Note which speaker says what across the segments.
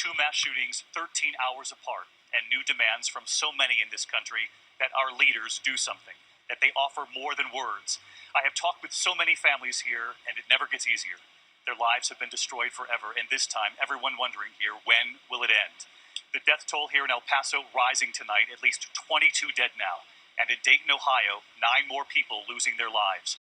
Speaker 1: 2 mass shootings 13 hours apart, and new demands from so many in this country that our leaders do something, that they offer more than words. I have talked with so many families here, and it never gets easier. Their lives have been destroyed forever, and this time, everyone wondering here, when will it end? The death toll here in El Paso rising tonight, at least 22 dead now, and in Dayton, Ohio, 9 more people losing their lives.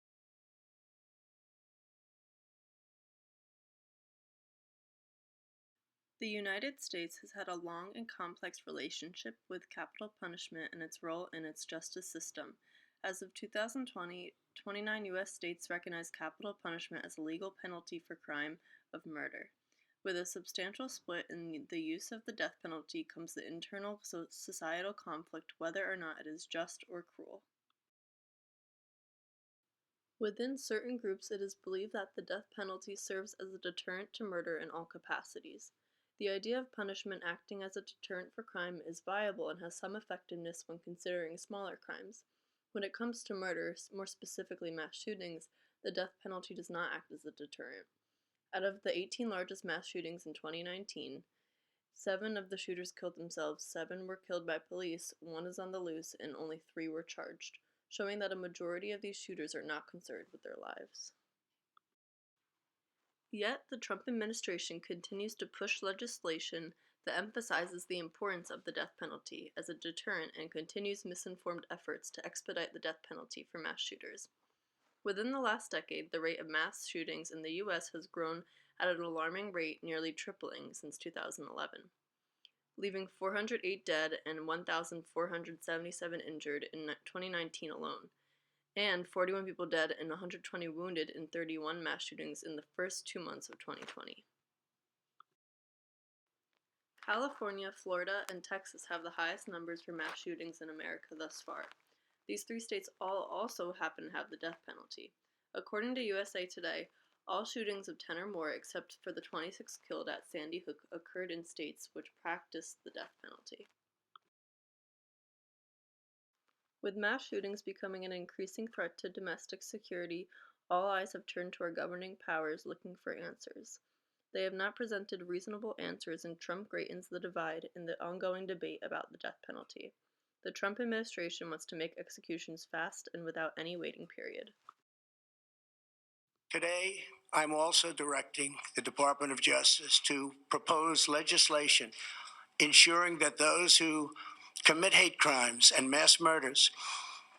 Speaker 2: The United States has had a long and complex relationship with capital punishment and its role in its justice system. As of 2020, 29 U.S. states recognize capital punishment as a legal penalty for crime of murder. With a substantial split in the use of the death penalty comes the internal societal conflict whether or not it is just or cruel. Within certain groups, it is believed that the death penalty serves as a deterrent to murder in all capacities. The idea of punishment acting as a deterrent for crime is viable and has some effectiveness when considering smaller crimes. When it comes to murder, more specifically mass shootings, the death penalty does not act as a deterrent. Out of the 18 largest mass shootings in 2019, 7 of the shooters killed themselves, 7 were killed by police, 1 is on the loose, and only 3 were charged, showing that a majority of these shooters are not concerned with their lives. Yet, the Trump administration continues to push legislation that emphasizes the importance of the death penalty as a deterrent and continues misinformed efforts to expedite the death penalty for mass shooters. Within the last decade, the rate of mass shootings in the U.S. has grown at an alarming rate, nearly tripling since 2011, leaving 408 dead and 1,477 injured in 2019 alone, and 41 people dead and 120 wounded in 31 mass shootings in the first 2 months of 2020. California, Florida, and Texas have the highest numbers for mass shootings in America thus far. These 3 states all also happen to have the death penalty. According to USA Today, all shootings of 10 or more, except for the 26 killed at Sandy Hook, occurred in states which practice the death penalty. With mass shootings becoming an increasing threat to domestic security, all eyes have turned to our governing powers looking for answers. They have not presented reasonable answers, and Trump greatens the divide in the ongoing debate about the death penalty. The Trump administration wants to make executions fast and without any waiting period.
Speaker 3: Today, I'm also directing the Department of Justice to propose legislation ensuring that those who commit hate crimes and mass murders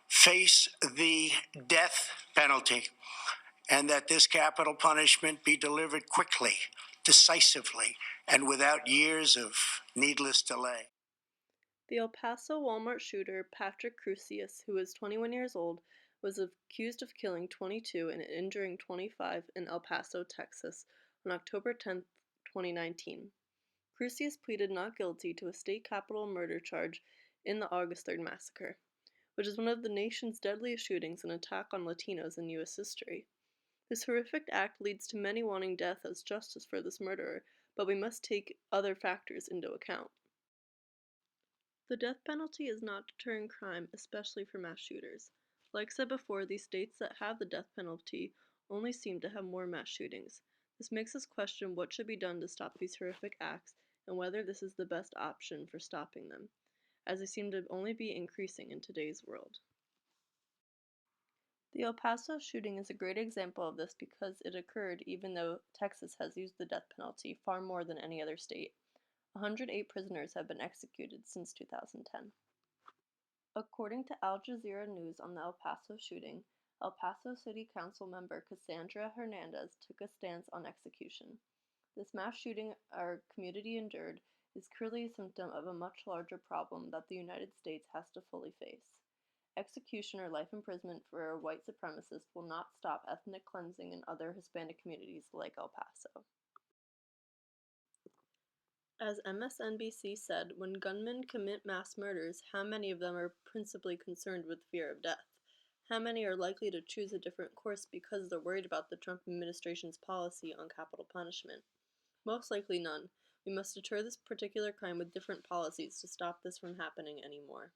Speaker 3: face the death penalty, and that this capital punishment be delivered quickly, decisively, and without years of needless delay.
Speaker 2: The El Paso Walmart shooter, Patrick Crusius, who is 21 years old, was accused of killing 22 and injuring 25 in El Paso, Texas, on October 10, 2019. Crusius pleaded not guilty to a state capital murder charge in the August 3rd massacre, which is one of the nation's deadliest shootings and attack on Latinos in U.S. history. This horrific act leads to many wanting death as justice for this murderer, but we must take other factors into account. The death penalty is not deterring crime, especially for mass shooters. Like said before, these states that have the death penalty only seem to have more mass shootings. This makes us question what should be done to stop these horrific acts and whether this is the best option for stopping them, as they seem to only be increasing in today's world. The El Paso shooting is a great example of this because it occurred even though Texas has used the death penalty far more than any other state. 108 prisoners have been executed since 2010. According to Al Jazeera News on the El Paso shooting, El Paso City Council member Cassandra Hernandez took a stance on execution. This mass shooting our community endured is clearly a symptom of a much larger problem that the United States has to fully face. Execution or life imprisonment for a white supremacist will not stop ethnic cleansing in other Hispanic communities like El Paso. As MSNBC said, when gunmen commit mass murders, how many of them are principally concerned with fear of death? How many are likely to choose a different course because they're worried about the Trump administration's policy on capital punishment? Most likely none. We must deter this particular crime with different policies to stop this from happening anymore.